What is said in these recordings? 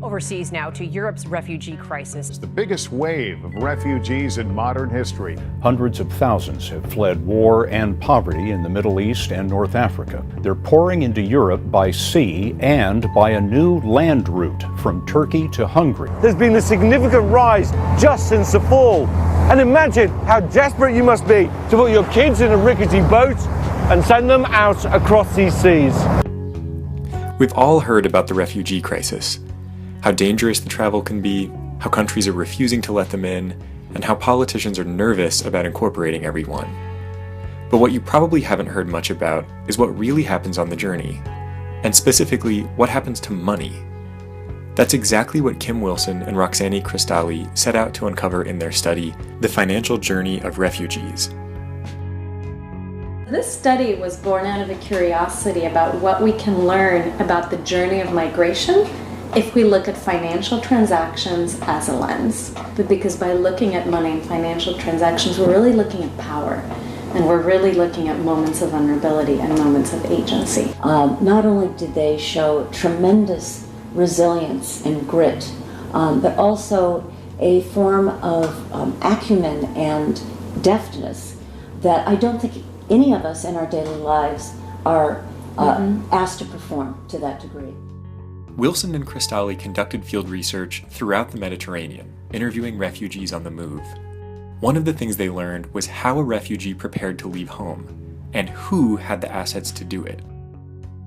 Overseas now to Europe's refugee crisis. It's the biggest wave of refugees in modern history. Hundreds of thousands have fled war and poverty in the Middle East and North Africa. They're pouring into Europe by sea and by a new land route from Turkey to Hungary. There's been a significant rise just since the fall. And imagine how desperate you must be to put your kids in a rickety boat and send them out across these seas. We've all heard about the refugee crisis. How dangerous the travel can be, how countries are refusing to let them in, and how politicians are nervous about incorporating everyone. But what you probably haven't heard much about is what really happens on the journey, and specifically, what happens to money. That's exactly what Kim Wilson and Roxani Cristalli set out to uncover in their study, The Financial Journey of Refugees. This study was born out of a curiosity about what we can learn about the journey of migration if we look at financial transactions as a lens. Because by looking at money and financial transactions, we're really looking at power. And we're really looking at moments of vulnerability and moments of agency. Not only did they show tremendous resilience and grit, but also a form of acumen and deftness that I don't think any of us in our daily lives are asked to perform to that degree. Wilson and Cristalli conducted field research throughout the Mediterranean, interviewing refugees on the move. One of the things they learned was how a refugee prepared to leave home, and who had the assets to do it.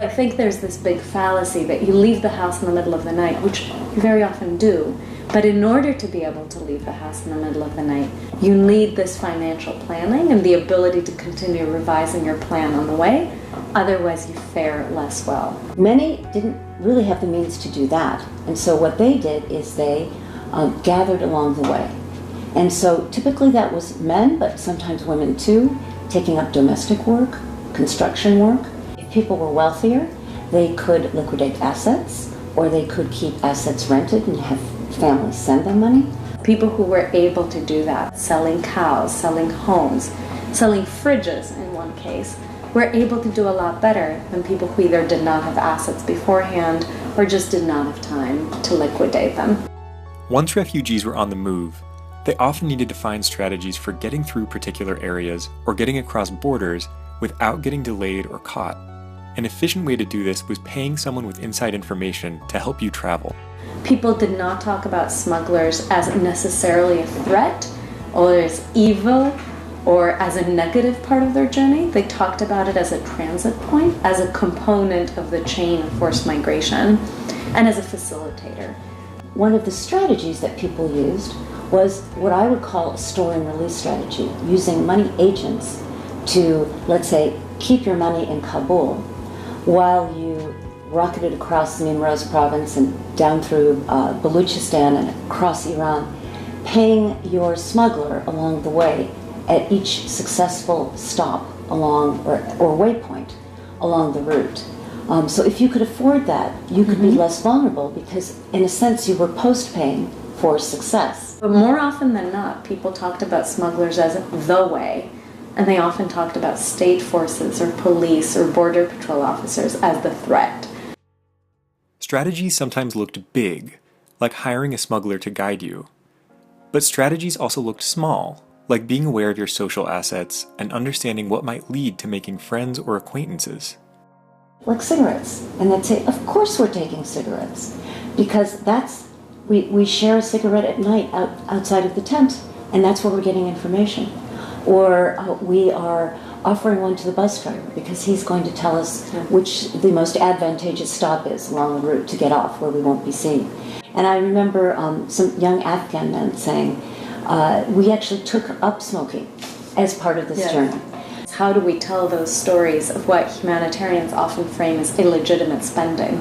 I think there's this big fallacy that you leave the house in the middle of the night, which you very often do, but in order to be able to leave the house in the middle of the night, you need this financial planning and the ability to continue revising your plan on the way, otherwise you fare less well. Many didn't really have the means to do that, and so what they did is they gathered along the way. And so typically that was men, but sometimes women too, taking up domestic work, construction work. If people were wealthier, they could liquidate assets, or they could keep assets rented and have families send them money. People who were able to do that, selling cows, selling homes, selling fridges in one case, were able to do a lot better than people who either did not have assets beforehand or just did not have time to liquidate them. Once refugees were on the move, they often needed to find strategies for getting through particular areas or getting across borders without getting delayed or caught. An efficient way to do this was paying someone with inside information to help you travel. People did not talk about smugglers as necessarily a threat or as evil or as a negative part of their journey. They talked about it as a transit point, as a component of the chain of forced migration, and as a facilitator. One of the strategies that people used was what I would call a store and release strategy, using money agents to, let's say, keep your money in Kabul while you rocketed across the Nimroz province and down through Baluchistan and across Iran, paying your smuggler along the way at each successful stop along or waypoint along the route. So if you could afford that, you could be less vulnerable because in a sense you were post-paying for success. But more often than not, people talked about smugglers as the way, and they often talked about state forces or police or border patrol officers as the threat. Strategies sometimes looked big, like hiring a smuggler to guide you. But strategies also looked small, like being aware of your social assets and understanding what might lead to making friends or acquaintances. Like cigarettes. And they'd say, of course we're taking cigarettes, because we share a cigarette at night outside of the tent, and that's where we're getting information. Or we are offering one to the bus driver because he's going to tell us which the most advantageous stop is along the route to get off where we won't be seen. And I remember some young Afghan men saying, we actually took up smoking as part of this journey. How do we tell those stories of what humanitarians often frame as illegitimate spending?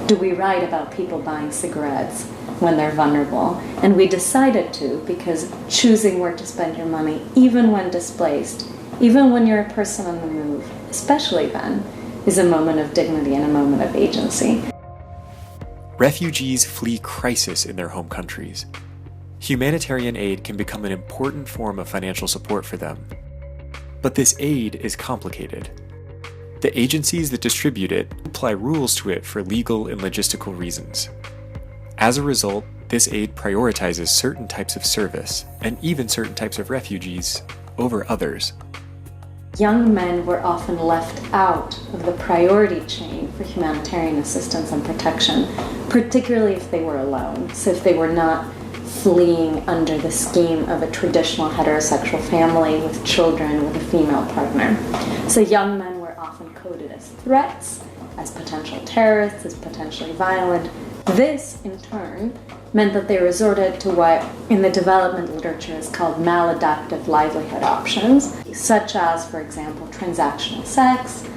Do we write about people buying cigarettes when they're vulnerable? And we decided to because choosing where to spend your money, even when displaced, even when you're a person on the move, especially then, is a moment of dignity and a moment of agency. Refugees flee crisis in their home countries. Humanitarian aid can become an important form of financial support for them. But this aid is complicated. The agencies that distribute it apply rules to it for legal and logistical reasons. As a result, this aid prioritizes certain types of service, and even certain types of refugees, over others. Young men were often left out of the priority chain for humanitarian assistance and protection, particularly if they were alone. So if they were not fleeing under the scheme of a traditional heterosexual family with children with a female partner. So young men were often coded as threats, as potential terrorists, as potentially violent. This, in turn, meant that they resorted to what in the development literature is called maladaptive livelihood options, such as, for example, transactional sex,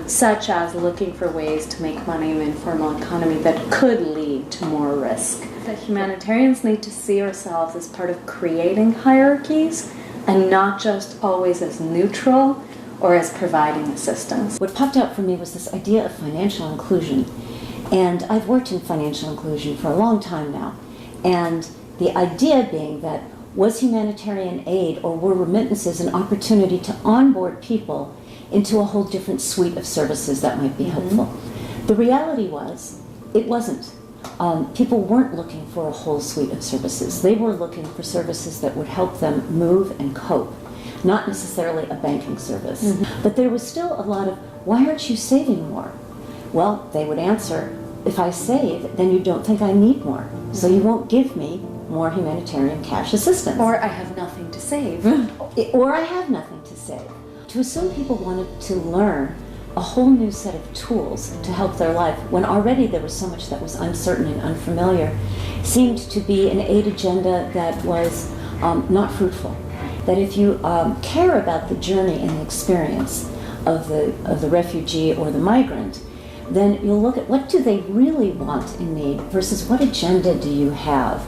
such as looking for ways to make money in the informal economy that could lead to more risk. That humanitarians need to see ourselves as part of creating hierarchies and not just always as neutral or as providing assistance. What popped out for me was this idea of financial inclusion. And I've worked in financial inclusion for a long time now. And the idea being that was humanitarian aid or were remittances an opportunity to onboard people into a whole different suite of services that might be helpful. The reality was, it wasn't. People weren't looking for a whole suite of services. They were looking for services that would help them move and cope, not necessarily a banking service. But there was still a lot of, why aren't you saving more? Well, they would answer, if I save, then you don't think I need more. So you won't give me more humanitarian cash assistance. Or I have nothing to save. Or I have nothing to save. To assume people wanted to learn a whole new set of tools to help their life when already there was so much that was uncertain and unfamiliar seemed to be an aid agenda that was not fruitful. That if you care about the journey and the experience of the refugee or the migrant, then you'll look at what do they really want and need versus what agenda do you have.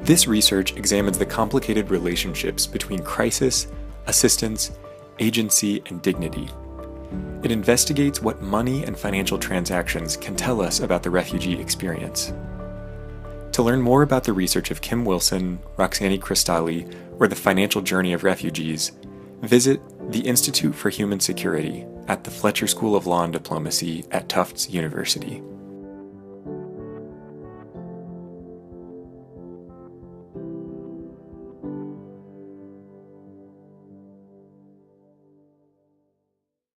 This research examines the complicated relationships between crisis, assistance, agency, and dignity. It investigates what money and financial transactions can tell us about the refugee experience. To learn more about the research of Kim Wilson, Roxani Cristalli, or the financial journey of refugees, visit the Institute for Human Security at the Fletcher School of Law and Diplomacy at Tufts University.